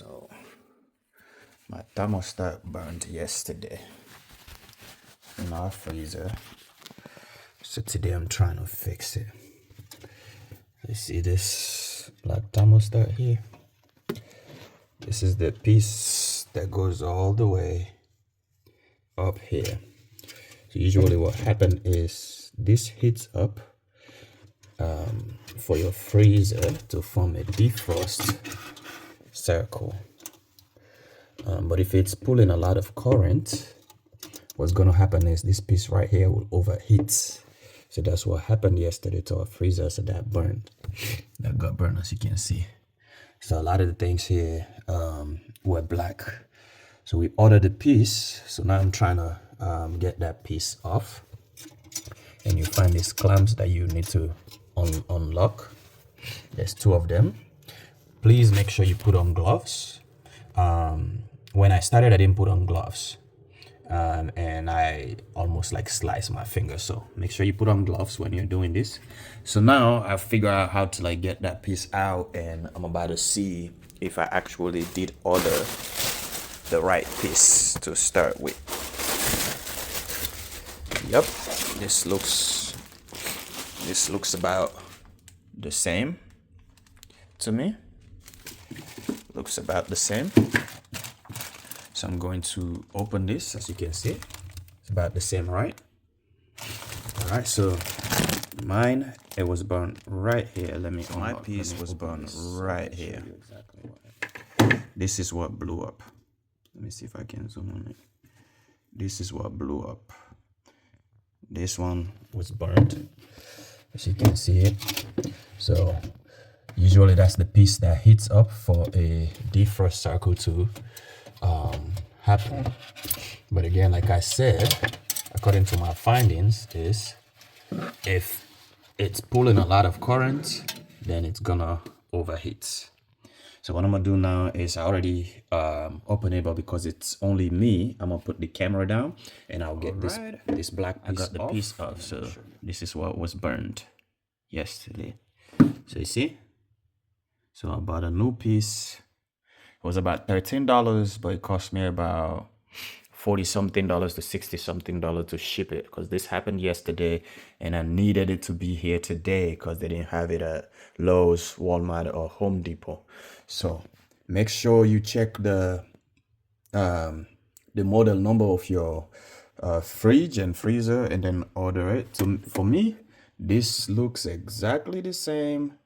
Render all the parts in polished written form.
So my thermostat burned yesterday in our freezer. So today I'm trying to fix it. You see this black thermostat here? This is the piece that goes all the way up here. So usually what happens is this heats up for your freezer to form a defrost circle. But if it's pulling a lot of current, what's going to happen is this piece right here will overheat. So that's what happened yesterday to our freezer. So that burned. That got burned, as you can see. So a lot of the things here were black. So we ordered the piece. So now I'm trying to get that piece off. And you find these clamps that you need to unlock. There's 2 of them. Please make sure you put on gloves. When I started, I didn't put on gloves. And I almost like sliced my finger. So make sure you put on gloves when you're doing this. So now I figured out how to like get that piece out, and I'm about to see if I actually did order the right piece to start with. Yep, this looks about the same to me. Looks about the same. So I'm going to open this. As you can see, it's about the same, right? All right, so mine, it was burned right here. My piece was burned right here. This is what blew up. Let me see if I can zoom on it. This is what blew up. This one was burned, as you can see it. So usually that's the piece that heats up for a defrost circle to happen. But again, like I said, according to my findings, is if it's pulling a lot of current, then it's gonna overheat. So what I'm gonna do now is I already open it, but because it's only me, I'm gonna put the camera down and I'll get this black piece. I got the piece off. So this is what was burned yesterday. So you see, so I bought a new piece. It was about $13, but it cost me about $40-something to $60-something to ship it, because this happened yesterday and I needed it to be here today because they didn't have it at Lowe's, Walmart, or Home Depot. So make sure you check the model number of your fridge and freezer and then order it. So for me, this looks exactly the same,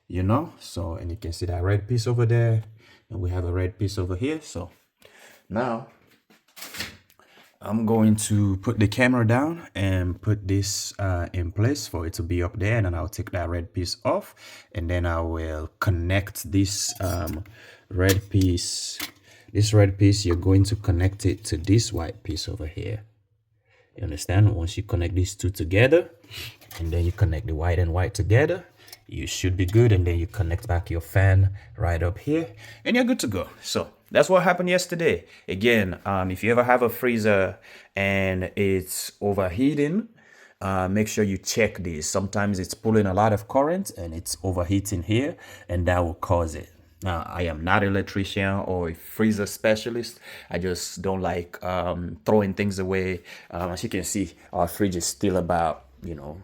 you know. So, and you can see that red piece over there, and we have a red piece over here. So now I'm going to put the camera down and put this in place for it to be up there, and then I'll take that red piece off, and then I will connect this red piece. This red piece, you're going to connect it to this white piece over here. You understand? Once you connect these 2 together, and then you connect the white and white together, you should be good. And then you connect back your fan right up here, and you're good to go. So that's what happened yesterday. Again, if you ever have a freezer and it's overheating, make sure you check this. Sometimes it's pulling a lot of current and it's overheating here, and that will cause it. Now, I am not an electrician or a freezer specialist. I just don't like throwing things away. As you can see, our fridge is still about, you know,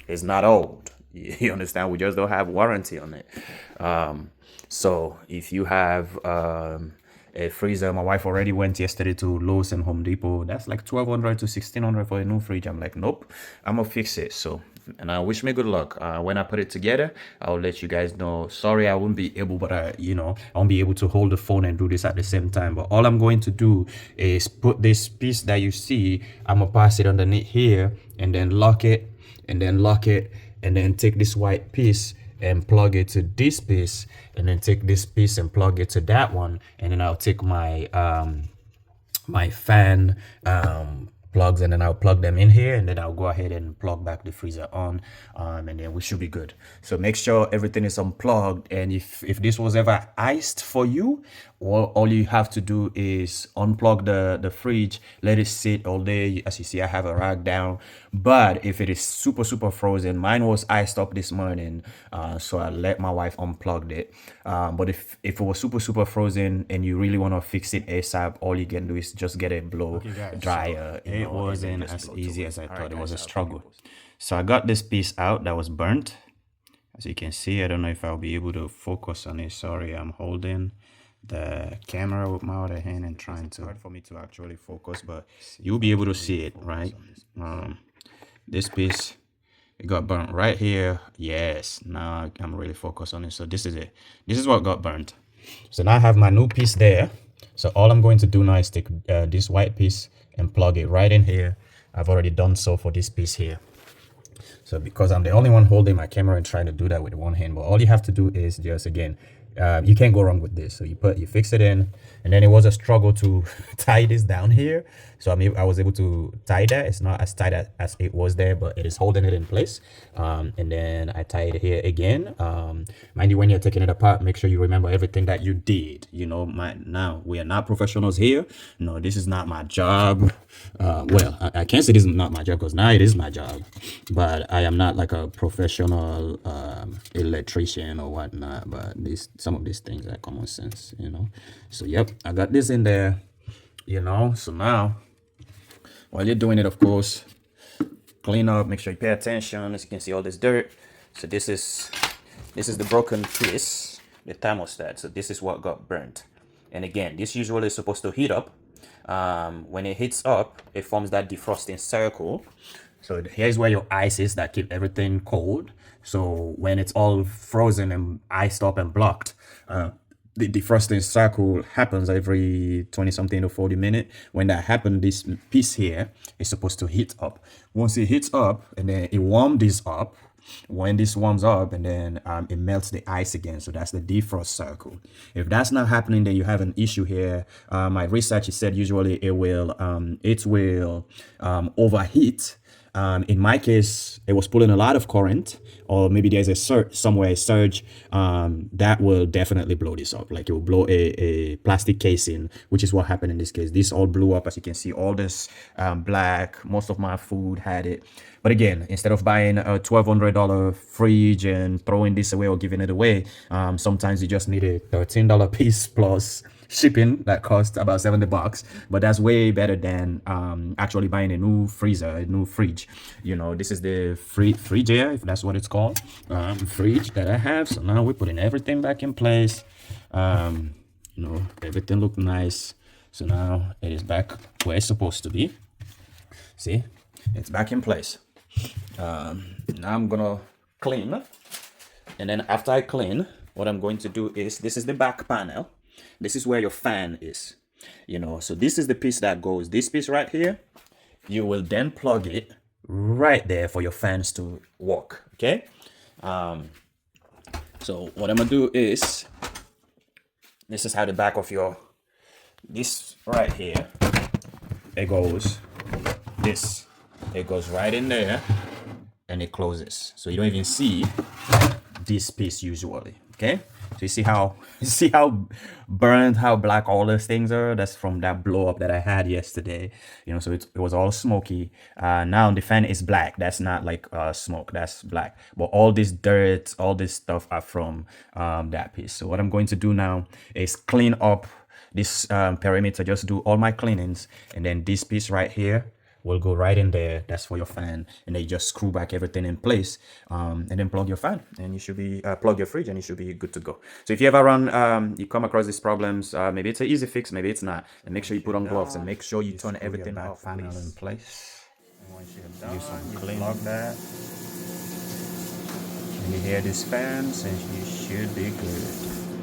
it's not old. You understand? We just don't have warranty on it. So if you have a freezer, my wife already went yesterday to Lowe's and Home Depot. That's like $1,200 to $1,600 for a new fridge. I'm like, nope, I'm gonna fix it. So, and I wish me good luck. When I put it together, I'll let you guys know. Sorry, I won't be able, but I won't be able to hold the phone and do this at the same time. But all I'm going to do is put this piece that you see, I'm gonna pass it underneath here, and then lock it, and then lock it, and then take this white piece and plug it to this piece, and then take this piece and plug it to that one, and then I'll take my my fan plugs, and then I'll plug them in here, and then I'll go ahead and plug back the freezer on, and then we should be good. So make sure everything is unplugged, and if this was ever iced for you, all you have to do is unplug the fridge, let it sit all day. As you see, I have a rag down. But if it is super frozen, mine was iced up this morning, so I let my wife unplug it. But if it was super frozen and you really want to fix it ASAP, all you can do is just get a blow dryer. So it wasn't as easy as I thought. It was a struggle. So I got this piece out that was burnt. As you can see, I don't know if I'll be able to focus on it. Sorry, I'm holding the camera with my other hand and trying to, hard for me to actually focus, but you'll be able to see it, right? This piece, it got burnt right here. Yes, now I'm really focused on it. So this is it. This is what got burnt. So now I have my new piece there. So all I'm going to do now is take this white piece and plug it right in here. I've already done so for this piece here. So because I'm the only one holding my camera and trying to do that with one hand, but all you have to do is just, again, you can't go wrong with this. So you fix it in, and then it was a struggle to tie this down here. So I was able to tie that. It's not as tight as it was there, but it is holding it in place. And then I tie it here again. Mind you, when you're taking it apart, make sure you remember everything that you did. You know, now we are not professionals here. No, this is not my job. Well, I can't say this is not my job, because now it is my job, but I am not like a professional electrician or whatnot. But some of these things are common sense, you know. So yep, I got this in there, you know. So now while you're doing it, of course, clean up, make sure you pay attention. As you can see, all this dirt. So this is the broken piece, the thermostat. So this is what got burnt. And again, this usually is supposed to heat up. When it heats up, it forms that defrosting circle. So here's where your ice is that keep everything cold. So when it's all frozen and iced up and blocked, the defrosting cycle happens every 20 something to 40 minutes. When that happens, this piece here is supposed to heat up. Once it heats up, and then it warms this up. When this warms up, and then it melts the ice again. So that's the defrost circle. If that's not happening, then you have an issue here. My research said usually it will overheat. In my case, it was pulling a lot of current, or maybe there's a surge that will definitely blow this up. Like it will blow a plastic casing, which is what happened in this case. This all blew up. As you can see, all this black. Most of my food had it. But again, instead of buying a $1,200 fridge and throwing this away or giving it away, sometimes you just need a $13 piece plus shipping that costs about $70. But that's way better than actually buying a new freezer, a new fridge. You know, this is the Frigidaire, if that's what it's called, fridge that I have. So now we're putting everything back in place. You know, everything looked nice. So now it is back where it's supposed to be. See, it's back in place. Now I'm gonna clean, and then after I clean, what I'm going to do is, this is the back panel. This is where your fan is, you know. So this is the piece that goes, this piece right here. You will then plug it right there for your fans to work. Okay. So what I'm gonna do is, this is how the back of this right here, it goes. It goes right in there, and it closes. So you don't even see this piece usually. Okay. So you see how burned, how black all those things are. That's from that blow up that I had yesterday. You know, so it was all smoky. Now the fan is black. That's not like smoke. That's black. But all this dirt, all this stuff are from that piece. So what I'm going to do now is clean up this perimeter. Just do all my cleanings, and then this piece right here will go right in there. That's for your fan, and then you just screw back everything in place, and then plug your fan, and you should be plug your fridge, and you should be good to go. So if you ever you come across these problems, maybe it's an easy fix, maybe it's not, and make sure you put on gloves, and make sure you turn everything off, panel in place. And once you're done, you plug that, and you hear these fans, and you should be good.